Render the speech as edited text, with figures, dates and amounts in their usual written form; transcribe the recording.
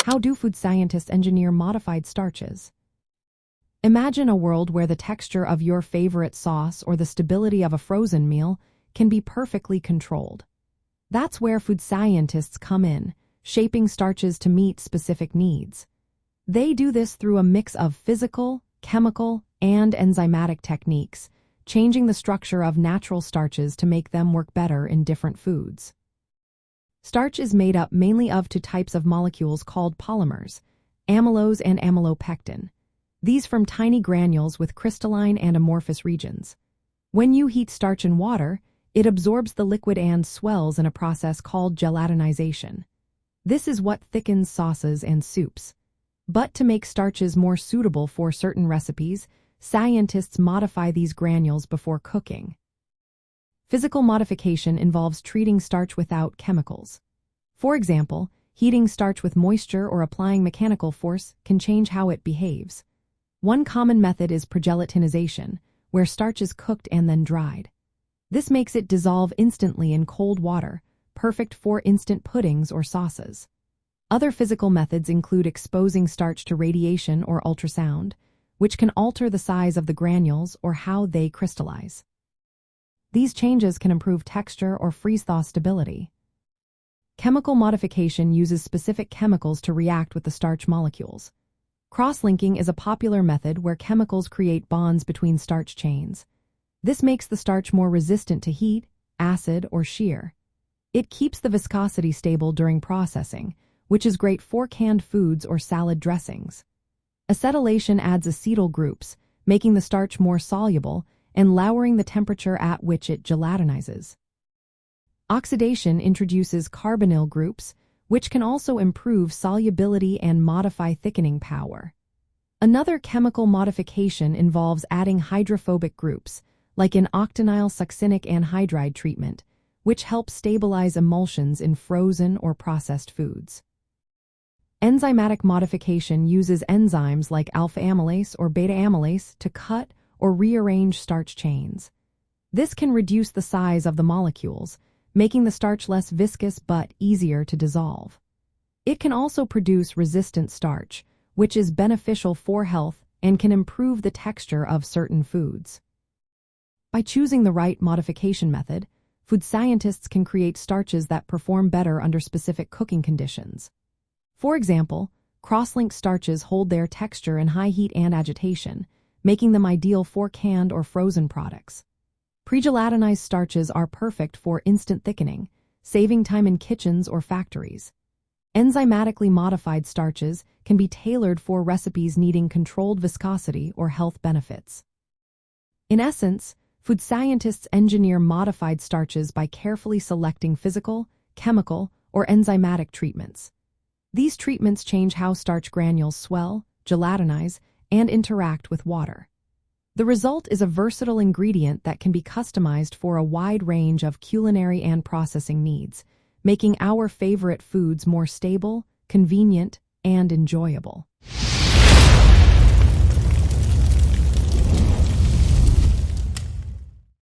How do food scientists engineer modified starches? Imagine a world where the texture of your favorite sauce or the stability of a frozen meal can be perfectly controlled. That's where food scientists come in, shaping starches to meet specific needs. They do this through a mix of physical, chemical, and enzymatic techniques, changing the structure of natural starches to make them work better in different foods. Starch is made up mainly of two types of molecules called polymers, amylose and amylopectin. These form tiny granules with crystalline and amorphous regions. When you heat starch in water, it absorbs the liquid and swells in a process called gelatinization. This is what thickens sauces and soups. But to make starches more suitable for certain recipes, scientists modify these granules before cooking. Physical modification involves treating starch without chemicals. For example, heating starch with moisture or applying mechanical force can change how it behaves. One common method is pregelatinization, where starch is cooked and then dried. This makes it dissolve instantly in cold water, perfect for instant puddings or sauces. Other physical methods include exposing starch to radiation or ultrasound, which can alter the size of the granules or how they crystallize. These changes can improve texture or freeze-thaw stability. Chemical modification uses specific chemicals to react with the starch molecules. Cross-linking is a popular method where chemicals create bonds between starch chains. This makes the starch more resistant to heat, acid, or shear. It keeps the viscosity stable during processing, which is great for canned foods or salad dressings. Acetylation adds acetyl groups, making the starch more soluble and lowering the temperature at which it gelatinizes. Oxidation introduces carbonyl groups, which can also improve solubility and modify thickening power. Another chemical modification involves adding hydrophobic groups, like in octanyl succinic anhydride treatment, which helps stabilize emulsions in frozen or processed foods. Enzymatic modification uses enzymes like alpha amylase or beta amylase to cut or rearrange starch chains. This can reduce the size of the molecules, making the starch less viscous but easier to dissolve. It can also produce resistant starch, which is beneficial for health and can improve the texture of certain foods. By choosing the right modification method, food scientists can create starches that perform better under specific cooking conditions. For example, cross-linked starches hold their texture in high heat and agitation, making them ideal for canned or frozen products. Pregelatinized starches are perfect for instant thickening, saving time in kitchens or factories. Enzymatically modified starches can be tailored for recipes needing controlled viscosity or health benefits. In essence, food scientists engineer modified starches by carefully selecting physical, chemical, or enzymatic treatments. These treatments change how starch granules swell, gelatinize, and interact with water. The result is a versatile ingredient that can be customized for a wide range of culinary and processing needs, making our favorite foods more stable, convenient, and enjoyable.